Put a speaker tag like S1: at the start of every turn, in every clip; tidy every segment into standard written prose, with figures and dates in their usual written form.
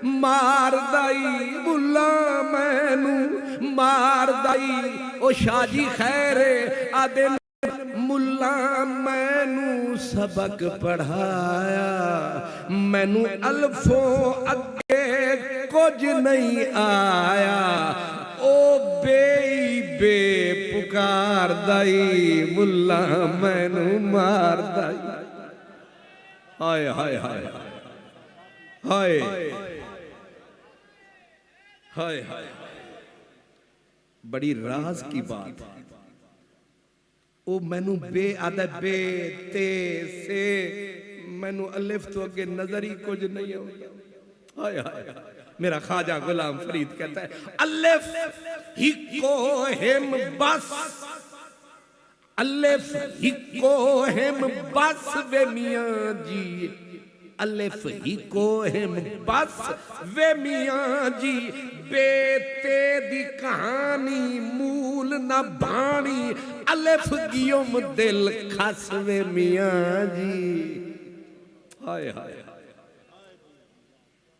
S1: مار دائی ملا مینو مار دائی او شاہ جی خیر آدھے ملا مینو سبق پڑھایا مینو الفوں اگے کچھ نہیں آیا او بے پکار دائی ملا مینو مار دائی ہائے ہائے ہائے ہائے ہائے ہائے بڑی راز کی بات ہے او مینو بے آدھے بے تے سے مینو الف تو اگے نظر ہی کچھ نہیں ہوگا ہائے ہائے میرا خواجہ غلام فرید کہتا ہے الف ہی کو ہم بس الف ہی کو ہم بس وے میاں جی الف ہی کو ہم بس وے میاں جی بیٹے دی کہانی مول نہ بھانی الف گیوم دل کھس وے میاں جی ہائے ہائے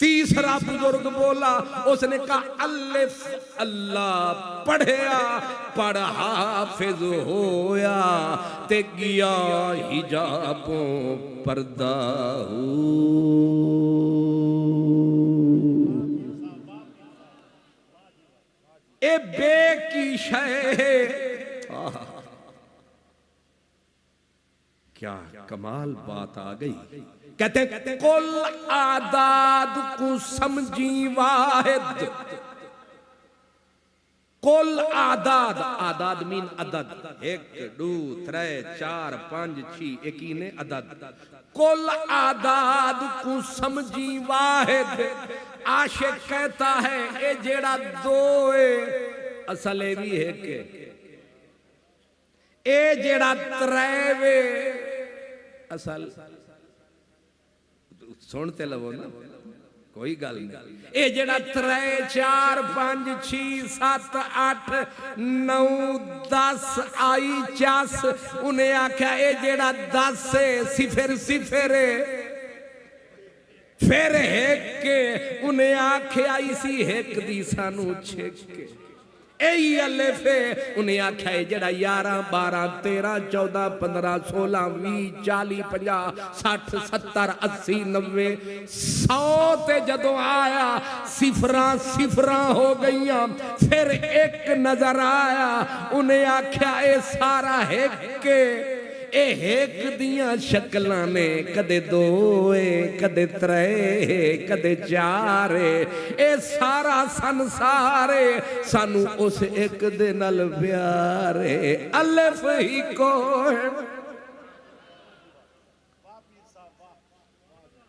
S1: تیسرا بزرگ بولا اس نے کہا الف اللہ پڑھیا پڑھ حافظ ہویا تے گیا حجابوں پردہ اے بے کی شے کیا کمال بات آ گئی کہتے ہیں کل آداد کو سمجھی واحد کل آداد آداد مین عدد ایک دو ترے چار پانچ چھ ایکینے عدد کل آداد کو سمجھی واحد عاشق کہتا ہے اے جیڑا دوئے اصلے بھی ہے کہ اے جیڑا تریوے اصل سنتے لو نا کوئی گل نہیں اے جڑا 3 4 5 6 7 8 9 10 آئی 10 انہیں آکھا اے جڑا 10 سے صفر صفر پھر ایک کے انہیں آکھے آئی سی ایک دی سانو چھک کے اے الف انہیں آکھا ہے جڑا 11 12 13 14 15 16 20 40 50 60 70 80 90 100 تے جدوں آیا صفراں ہو گئیاں پھر ایک نظر آیا انہیں آکھا اے سارا ایک اے ایک دیاں شکلاں نے کدے دوئے کدے ترے کدے چارے اے سارا سنسارے سانو اس ایک دے نال پیارے الف ہی کو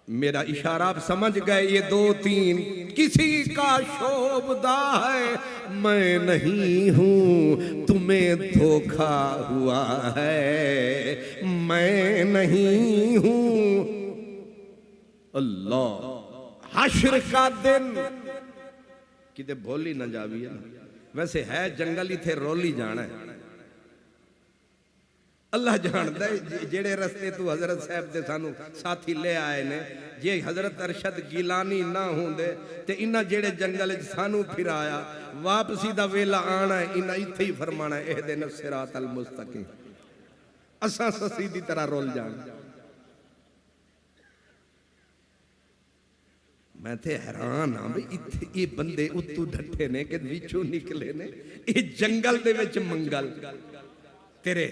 S1: میرا اشارہ آپ سمجھ گئے یہ 2 3 کسی کا شعبدہ ہے میں نہیں ہوں تمہیں دھوکا ہوا ہے میں نہیں ہوں اللہ حشر کا دن کدے بھولی نہ جاوی ہے ویسے ہے جنگلی تھے رولی جانا ہے اللہ جاندہ ہے جیڑے رستے تو حضرت صاحب دے سانو ساتھی لے آئے نے یہ حضرت ارشد گیلانی نہ ہوں دے تے انہا جیڑے جنگل سانو پھر آیا واپسی دا ویلا آنا ہے انہا اتھے ہی فرمانا ہے اہدنا الصراط المستقیم اساں سیدھی طرح رول جانا میں تھے حیران ہاں بھئی یہ بندے اتو ڈھٹے نے کہ ویچو نکلے نے یہ جنگل دے وچ منگل تیرے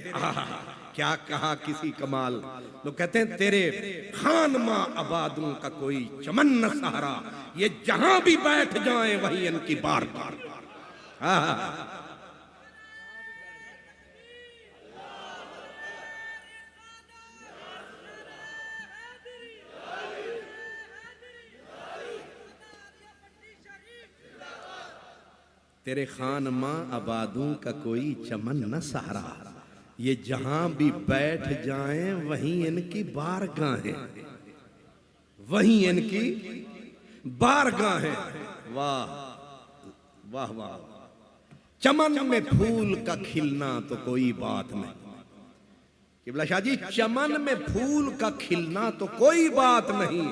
S1: کیا کہا کسی کمال لوگ کہتے ہیں تیرے خان ماں آبادوں کا کوئی چمن نہ سہرا یہ جہاں بھی بیٹھ جائیں وہی ان کی بار بار تیرے خان ماں آبادوں کا کوئی چمن نہ سہرا یہ جہاں بھی بیٹھ جائیں وہیں ان کی بارگاہیں وہیں ان کی بارگاہیں واہ واہ واہ چمن میں پھول کا کھلنا تو کوئی بات نہیں قبلہ شاہ جی چمن میں پھول کا کھلنا تو کوئی بات نہیں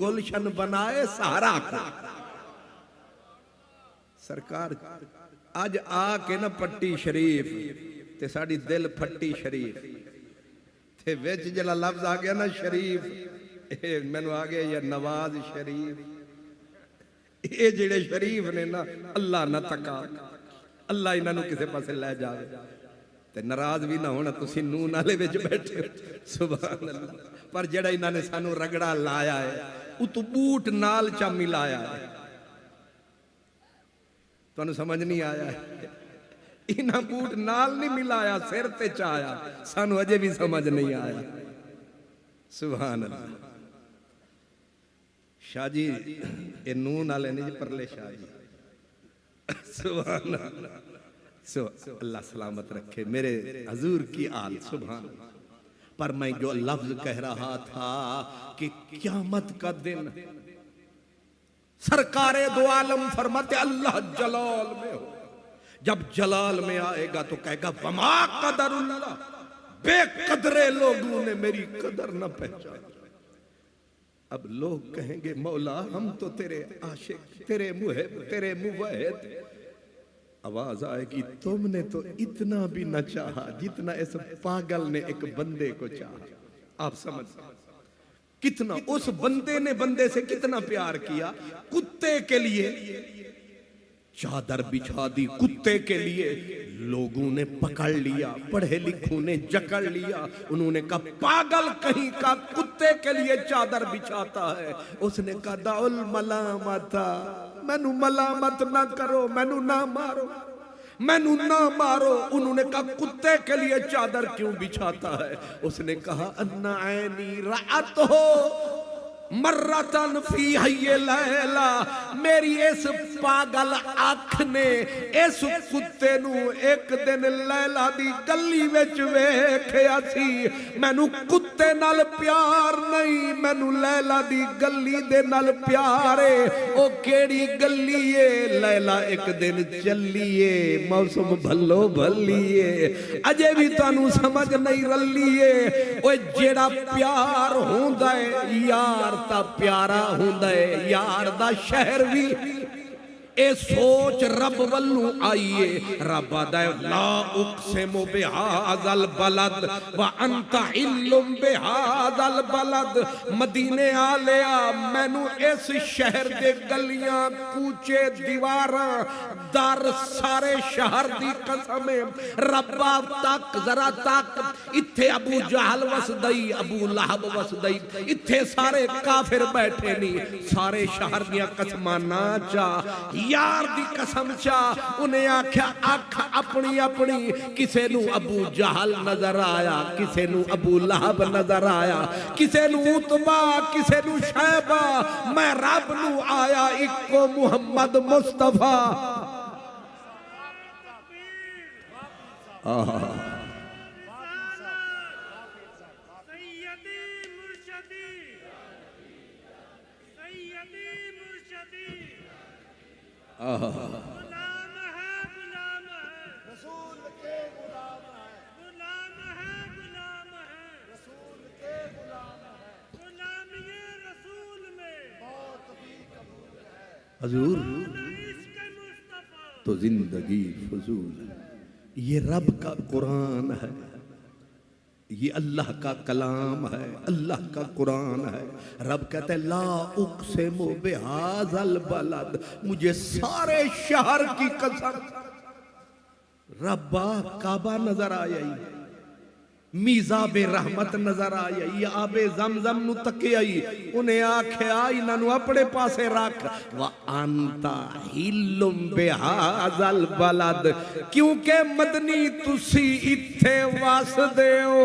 S1: گلشن بنائے سہارا کو. سرکار اج آ کے نا پٹی شریف تے ساڑی دل پھٹی شریف تے وچ جڑا لفظ آ گیا نا شریف مینوں آ گیا یا نواز شریف. یہ جڑے شریف نے نا اللہ نہ تکا اللہ انہاں نوں کسے پاسے لے جاوے تے ناراض بھی نہ ہونا تسی نون والے وچ بیٹھے ہو. سبحان اللہ. پر جڑا انہاں نے سانو رگڑا لایا ہے او تو بوٹ نال چا ملایا ہے. تانوں سمجھ نہیں آیا ہے انہاں بوٹ نال نہیں ملایا سر تے چایا سانو اجے بھی سمجھ نہیں آیا. سبحان اللہ. شاہ جی اے نون والے نہیں جی پرلے شاہ جی. سبحان اللہ. اللہ سلامت رکھے میرے حضور کی آل. سبحان اللہ. پر میں جو لفظ کہہ رہا تھا کہ قیامت کا دن سرکار دو عالم فرماتے اللہ جلال میں ہو. جب جلال میں آئے گا تو کہے گا وما قدر اللہ بے قدرے لوگوں نے میری قدر نہ پہچانی. اب لوگ کہیں گے مولا ہم تو تیرے عاشق تیرے محب تیرے موحد. آواز آئے گی تم نے تو اتنا بھی نہ چاہا جتنا اس پاگل نے ایک بندے کو چاہا. آپ سمجھ کتنا اس بندے نے بندے سے کتنا پیار کیا. کتے کے لیے چادر بچھا دی, کتے کے لیے لوگوں نے پکڑ لیا, پڑھے لکھوں نے جکڑ لیا. انہوں نے کہا پاگل کہیں کا کتے کے لیے چادر بچھاتا ہے. اس نے کہا دعو الملامت مینو ملامت نہ کرو مینو نہ مارو مینو نہ مارو. انہوں نے کہا کتے کے لیے چادر کیوں بچھاتا ہے. اس نے کہا ان عینی رأت ہو مرتن فی حی لیلا میری اس پاگل آنکھ نے اس کتے نو ایک دن لیلا دی گلی وچ ویکھیا سی. مینوں کتے نال پیار نہیں مینوں لیلا دی گلی دے نال پیار ہے. او کیڑی گلی ہے لیلا ایک دن چلیے موسم بھلو بھلیے اجے بھی تانوں سمجھ نہیں رلیے. او جیڑا پیار ہوندا ہے یار تا پیارا ہوندا ہے یار دا شہر بھی. اے سوچ رب والوں آئیے. رب آدھا لا اقسم بہذا البلد وانت حل بہذا البلد. مدینے آلیا مینوں اس شہر دے گلیاں کوچے دیواراں در سارے شہر دی قسم ربا تک ذرا تک اتھے ابو جہل وسدئی ابو لہب وسدئی اتھے سارے کافر بیٹھے نہیں سارے شہر دیاں قسماں نہ چا یار دی قسم چاہ. انہیں آکھیا آنکھ اپنی اپنی کسے نو ابو جہل نظر آیا کسے نو ابو لہب نظر آیا کسے نو عتبہ کسے نو شیبہ. میں رب نو آیا ایک کو محمد مصطفیٰ.
S2: غلام ہے غلام ہے رسول کے غلام ہے غلام ہے غلام ہے رسول کے غلام ہے غلامی رسول میں موت بھی قبول ہے.
S1: حضور
S2: عشق مصطفیٰ
S1: تو زندگی فضول ہے. یہ رب کا قرآن ہے یہ اللہ کا کلام ہے اللہ کا قرآن ہے. رب کہتے ہیں لا اقسم بہذا البلد مجھے سارے شہر کی قسم. ربا کعبہ نظر آئی میزاب رحمت نظر آئی آب زمزم نو تکے آئی. انہیں آکھے آئی ننو اپنے پاسے رکھ وَأَنْتَ حِلٌّ بِهَذَا الْبَلَدِ کیونکہ مدنی تسی اتھے واس دے ہو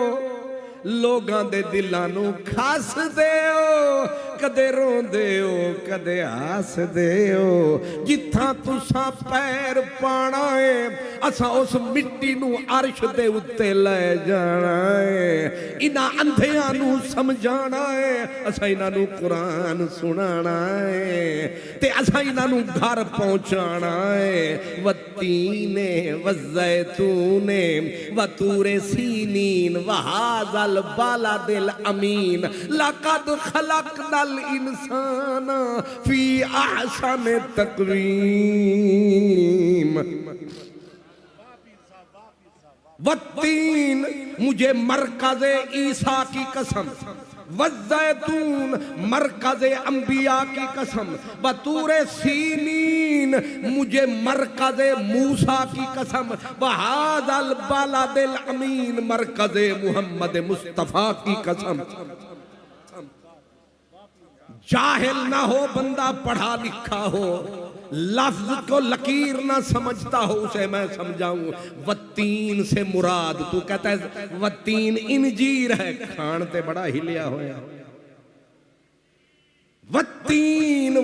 S1: لوگاں دے دلانو کھاس دے ہو. کدے روندے ہو کدے ہسدے ہو جتھاں تساں پیر پانا ہے اساں اس مٹی نو عرش دے اتے لے جانا ہے انہاں اندھیاں نو سمجھانا ہے اساں انہاں نو قرآن سنانا ہے تے اساں انہاں نو گھر پہنچانا ہے والتین والزیتون وطور سینین وہذا البلد الامین لقد خلقنا الانسان فی احسن تقویم والتین مجھے مرکز عیسیٰ کی قسم والزیتون مرکز انبیاء کی قسم وطور سینین مجھے مرکز موسیٰ کی قسم وہذا البلد الامین مرکز محمد مصطفیٰ کی قسم جاہل نہ ہو بندہ پڑھا لکھا ہو لفظ کو لکیر نہ سمجھتا ہو اسے میں سمجھاؤں والتین سے مراد تو کہتا ہے والتین انجیر ہے کھانتے بڑا ہلیا ہویا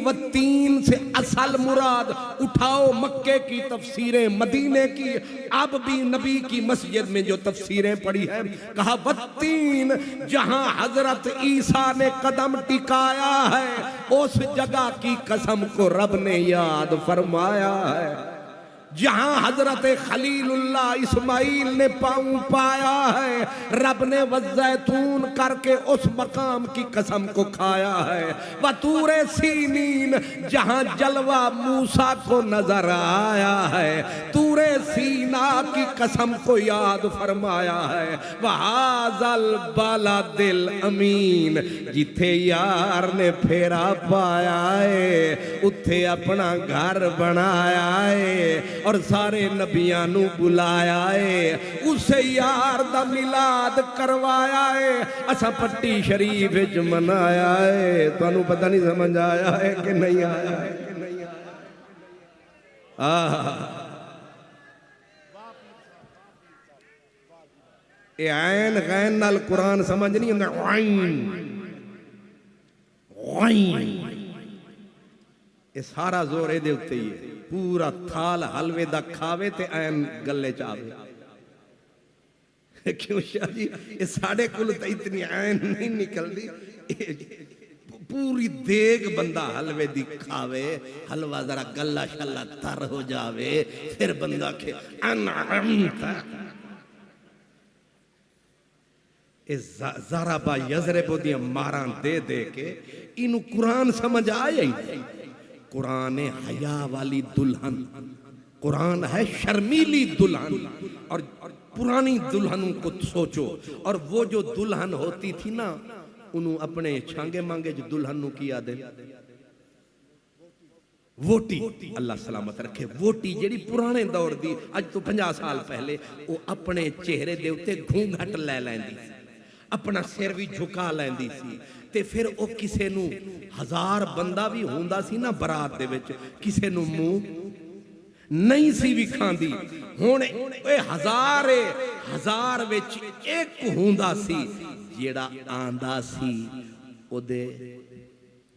S1: والتین سے اصل مراد اٹھاؤ مکے کی تفسیریں مدینے کی اب بھی نبی کی مسجد میں جو تفسیریں پڑھی ہیں کہا والتین جہاں حضرت عیسیٰ نے قدم ٹکایا ہے اس جگہ کی قسم کو رب نے یاد فرمایا ہے جہاں حضرت خلیل اللہ اسماعیل نے پاؤں پایا ہے رب نے والزیتون کر کے اس مقام کی قسم کو کھایا ہے وطور سینین جہاں جلوہ موسیٰ کو نظر آیا ہے طور سینا کی قسم کو یاد فرمایا ہے وہذا البلد الامین جتھے یار نے پھیرا پایا ہے اتھے اپنا گھر بنایا ہے اور سارے نبیانو بلایا ہے اسے یار دا ملاد کروایا ہے اسا پٹی شریف وچ منایا ہے تو انہوں پتہ نہیں سمجھ آیا ہے کہ نہیں آیا ہے اے عین غین نال قرآن سمجھ نہیں ہوں عین عین یہ سارا زور اے دے اتے ہی ہے پورا تھال حلوے دا کھاوے تے این گلے چاوے کیوں شاہ جی یہ ساڑھے کل تا اتنی این نہیں نکل دی پوری دیگ بندہ حلوے دی کھاوے حلوہ ذرا گلہ شلہ تر ہو جاوے پھر بندہ کے انعمتا ذرا با یزربو دیا ماران دے دے کے انہوں قرآن سمجھ آیا ہی قرآن حیا والی دلہن قرآن ہے شرمیلی دلہن اور پرانی دلہنوں کو سوچو اور وہ جو دلہن ہوتی تھی نا انہوں اپنے چھانگے مانگے جو دلہنوں کیا دے ووٹی اللہ سلامت رکھے ووٹی جیڑی پرانے دور دی آج تو 50 سال پہلے وہ اپنے چہرے دے اتے گھونگھٹ لے لیندی اپنا سر بھی جھکا لیندی سی تے پھر او کسے نو 1000 بندہ بھی ہوندہ سی نا برات دے وچ کسے نو منہ نہیں سی بھی کھاندی ہونے اے ہزار وچ ایک ہوندہ سی جیڑا آندہ سی او دے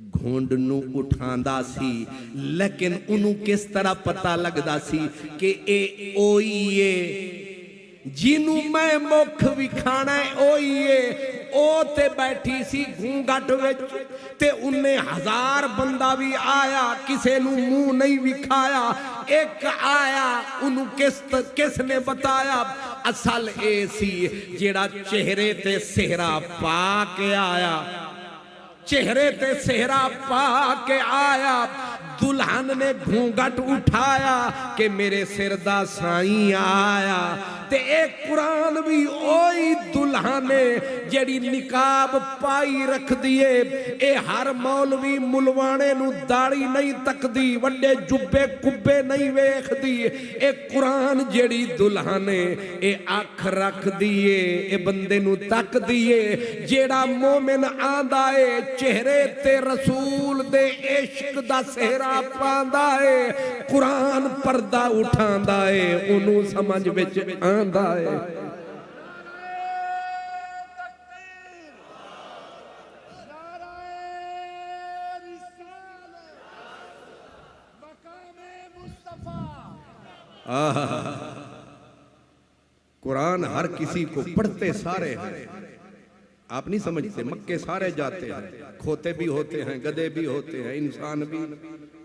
S1: گھونڈ نو اٹھاندہ سی لیکن انہوں کس طرح پتہ لگدا سی کہ اے اوئیے جنوں میں مکھ بھی کھانا ہے اوئیے او تے بیٹھی سی گھونگٹ وچ تے انہیں 1000 بندہ بھی آیا کسے نو منہ نہیں بھی کھایا ایک آیا انہوں کس نے بتایا اصل اے سی جیڑا چہرے تے سہرا پا کے آیا چہرے تے سہرا پا کے آیا دلہن نے گھونگٹ اٹھایا کہ میرے سردہ سائیں آیا تے ایک قرآن بھی اوئی دلہنے جیڑی نکاب پائی رکھ دیئے اے ہر مولوی ملوانے نو داڑی نہیں تک دی وڈے جبے کبے نہیں ویخ دی اے قرآن جیڑی دلہنے اے آنکھ رکھ دیئے اے بندے نو تک دیئے جیڑا مومن آندائے چہرے تے رسول دے عشق دا سہرا پاندہ ہے قرآن پردہ اٹھاندہ ہے انہوں سمجھ بچ آندہ ہے قرآن ہر کسی کو پڑھتے سارے ہیں، آپ نہیں سمجھتے، مکے سارے جاتے ہیں، کھوتے بھی ہوتے ہیں، گدے بھی ہوتے ہیں، انسان بھی،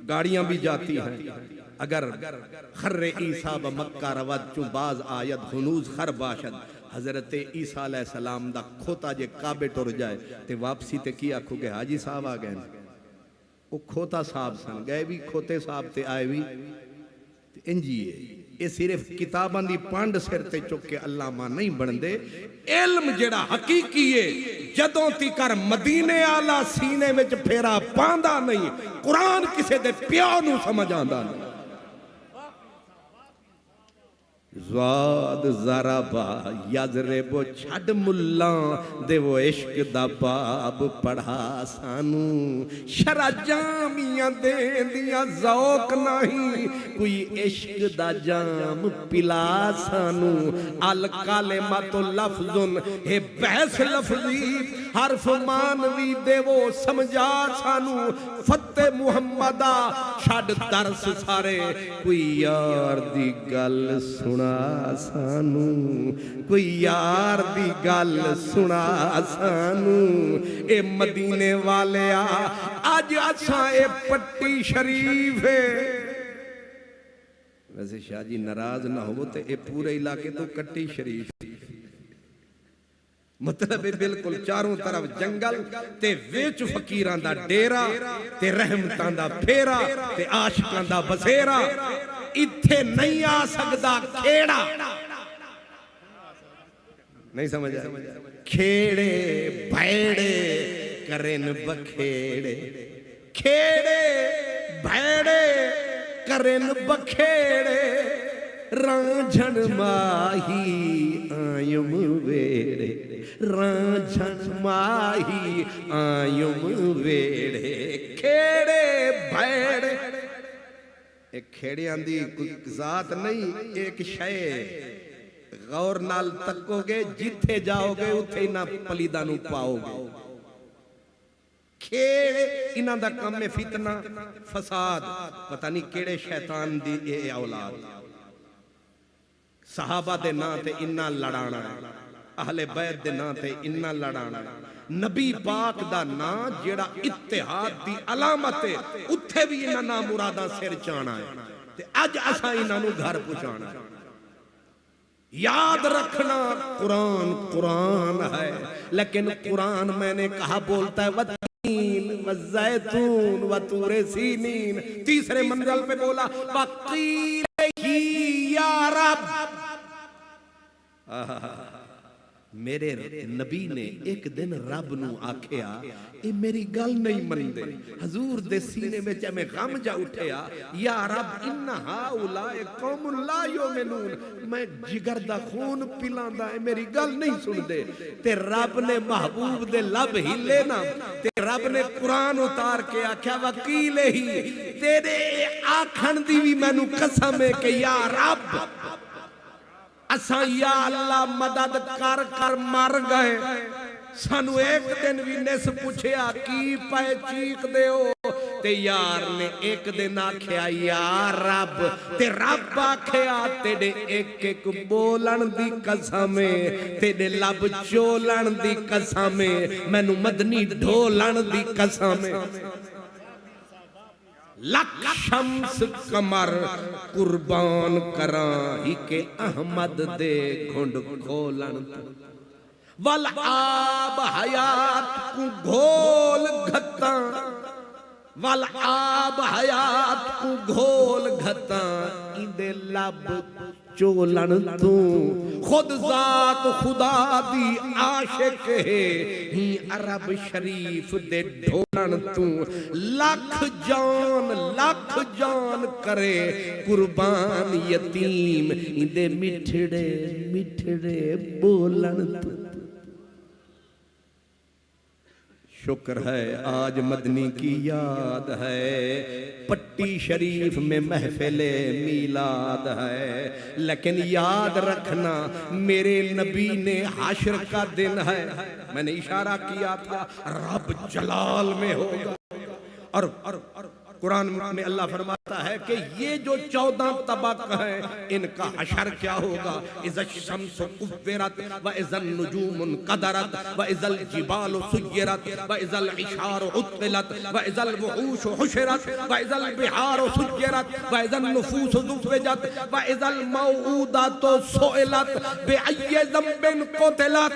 S1: گاڑیاں بھی جاتی ہیں۔ اگر خر عیسیٰ بمکہ روت چو باز آید ہنوز خر باشد، حضرت عیسیٰ علیہ السلام دا کھوتا جے کعبے ٹر جائے تے واپسی تے کیا کھو گے حاجی صاحب آ گئے، وہ کھوتا صاحب سن گئے بھی کھوتے صاحب تے آئے بھی انجی ہے۔ یہ صرف کتاباں دی پانڈ سر تے چکے علامہ نہیں بن دے، علم جڑا حقیقی ہے جدوں تیکر مدینے آلہ سینے وچ پھیرا پاندہ نہیں، قرآن کسے دے پیو نو سمجھ آندہ نہیں۔ زواد ضربا یضرب چھڑ ملان دے وہ عشق دا باب پڑھا سانو، شرع جامیاں دے دیا ذوق نہیں، کوئی عشق دا جام پلا سانو۔ الکلمۃ لفظ ہے بحث لفظی، حرف مانوی دے وہ سمجھا سانو، فتح محمدہ چھڑ درس سارے، کوئی یار دی گل سنا سانو، کوئی یار دی گل سنا سانو۔ اے مدینے والے آج اساں اے پٹی شریف ہے۔ ویسے شاہ جی ناراض نہ ہو تے اے پورے علاقے تو کٹی شریف، مطلب ہے بالکل چاروں طرف جنگل تے ویچ فقیران دا ڈیرا تے رحمتان دا پھیرا تے عاشقان دا بسیرا، اتھے نہیں آ سکدا کھیڑا، نہیں سمجھا، کھیڑے بھیڑے کرن بکھیڑے، کھیڑے بھیڑے کرن بکھیڑے، رانجھن ماہی آیم ویڑے، رانجھن ماہی آیم ویڑے، کھیڑے بھیڑے۔ ایک کھیڑیاں دی کوئی ذات نہیں، ایک شے غور نال تکو گے، جتھے جاؤ گے اتھے نہ پلیدہ نو پاؤ گے۔ کھیڑے انہاں دا کم میں فتنہ فساد، پتہ نہیں کیڑے شیطان دی اے اولاد، صحابہ دے نا تے انہاں لڑانا، اہل بیت دے نا تے انہاں لڑانا، نبی پاک دا نا جیڑا اتحاد دی علامت ہے، اتھے بھی انہاں نا مرادہ سر چانا ہے، تے اج اساں انہاں نو گھر پہنچانا ہے۔ یاد رکھنا قرآن قرآن ہے، لیکن قرآن میں نے کہا بولتا ہے وَالتِّينِ وَالزَّيْتُونِ وَطُورِ سِینِین، تیسرے منزل پہ بولا وَقِیلَ ہی یا رب۔ میرے نبی نے ایک دن رب نو آکھیا اے میری گل نہیں مندے، حضور دے سینے میں میں غم جا اٹھیا، یا رب انہا اولائے قوم لا یومنون، میں جگر دا خون پلان دا ہے میری گل نہیں سن دے، تے رب نے محبوب دے لب ہی لینا، تے رب نے قرآن اتار کے آکھیا وکیل ہی، تیرے آکھن دی بھی میں نو قسم ہے کہ یا رب اساں یا اللہ مدد کر کر مر گئے، سانو ایک دن بھی نس پوچھیا کی پائے چیخ دے ہو، تے یار نے ایک دن آکھیا یا رب، تے رب آکھیا تیرے ایک ایک بولن دی قسمیں، تیرے لب چولن دی قسمیں، میں نو مدنی ڈھولن دی قسمیں۔ لک شمس قمر قربان کران ہی کہ احمد دے گھنڈ کھولن، والآب حیات کو گھول گھتاں، والآب حیات کو گھول گھتاں، اندے لب چولن تو خود ذات خدا دی عاشق ہے، ہی عرب شریف دے ڈھولن تو لاکھ جان کرے قربان یتیم، اندے مٹھڑے مٹھڑے بولن تو۔ شکر ہے آج مدنی کی یاد ہے، پٹی شریف میں محفل میلاد ہے، لیکن یاد رکھنا میرے نبی نے حشر کا دن ہے، میں نے اشارہ کیا تھا رب جلال میں ہوگا، اور قرآن میں اللہ فرماتا ہے کہ یہ جو 14 طبق ہیں ان کا حشر کیا ہوگا؟ اذا الشمس کورت واذا النجوم انقدرت واذا الجبال سیرت واذا العشار عطلت واذا الوحوش حشرت واذا البحار سجرت واذا النفوس زوجت واذا الموءودات سئلت بأي ذنب قتلت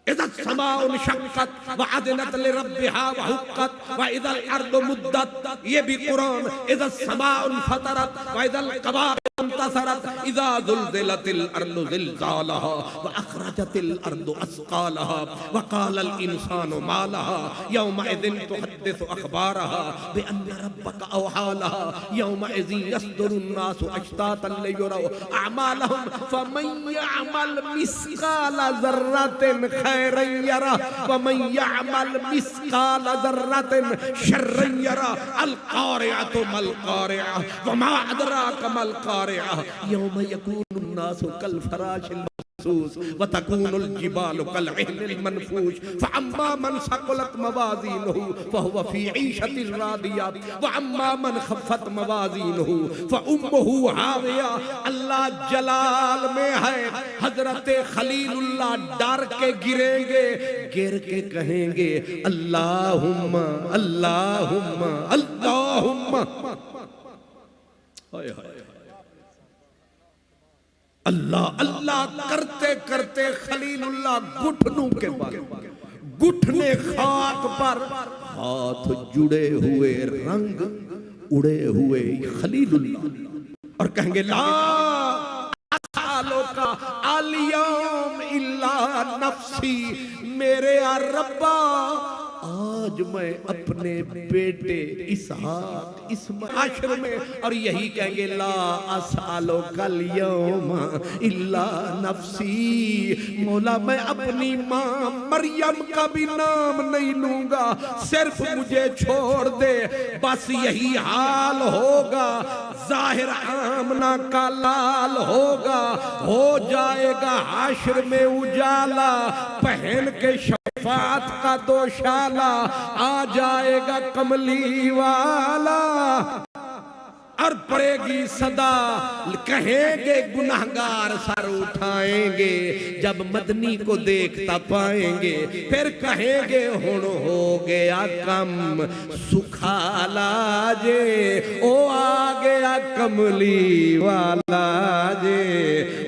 S1: اذا السماء انشقت وعدنت لربها وحقت واذا الارض مدت، یہ بھی قرآن. اذا السماء انفطرت واذا القواعد انتصرت اذا زلزلت الارض زلزالها واخرجت الارض اثقالها وقال الانسان ما لها يومئذ تحدث اخبارها بان ربك اوحى لها يومئذ يصدر الناس اشتاتا ليروا اعمالهم فمن يعمل مثقال ذرة خيرا يره ومن يعمل مثقال ذرة شرا يره. القارعة ما القارعة وما أدراك ما القارعة يوم يكون الناس كالفراش المبثوث وتكون الجبال كالعهن المنفوش فأما من ثقلت موازينه فهو في عيشة راضية وأما من خفت موازينه فأمه هاوية. اللہ جلال میں ہے، حضرت خلیل اللہ ڈر کے گریں گے، گر کے کہیں گے اللہم اللہم اللہم. اللہ اللہ کرتے کرتے خلیل اللہ گھٹنوں کے بل، گھٹنے خاک پر، ہاتھ جڑے ہوئے رنگ اڑے ہوئے خلیل اللہ، اور کہیں گے لا اسالک الیوم الا نفسی. میرے ربا آج میں اپنے بیٹے اسحاق اسماعیل عاشر میں، اور یہی کہیں گے لا اسالک الیوم الا نفسی. مولا میں اپنی ماں مریم کا بھی نام نہیں لوں گا، صرف مجھے چھوڑ دے. بس یہی حال ہوگا، ظاہر آمنہ کا لال ہوگا، ہو جائے گا حشر میں اجالا، پہن کے شفاعت کا دوشالا، آ جائے گا کملی والا، اور پڑے گی صدا، کہیں گے گناہگار سر اٹھائیں گے جب مدنی کو دیکھتا پائیں گے، پھر کہیں گے ہن ہو گیا کم سکھالا جے، او آ گیا کملی والا جے.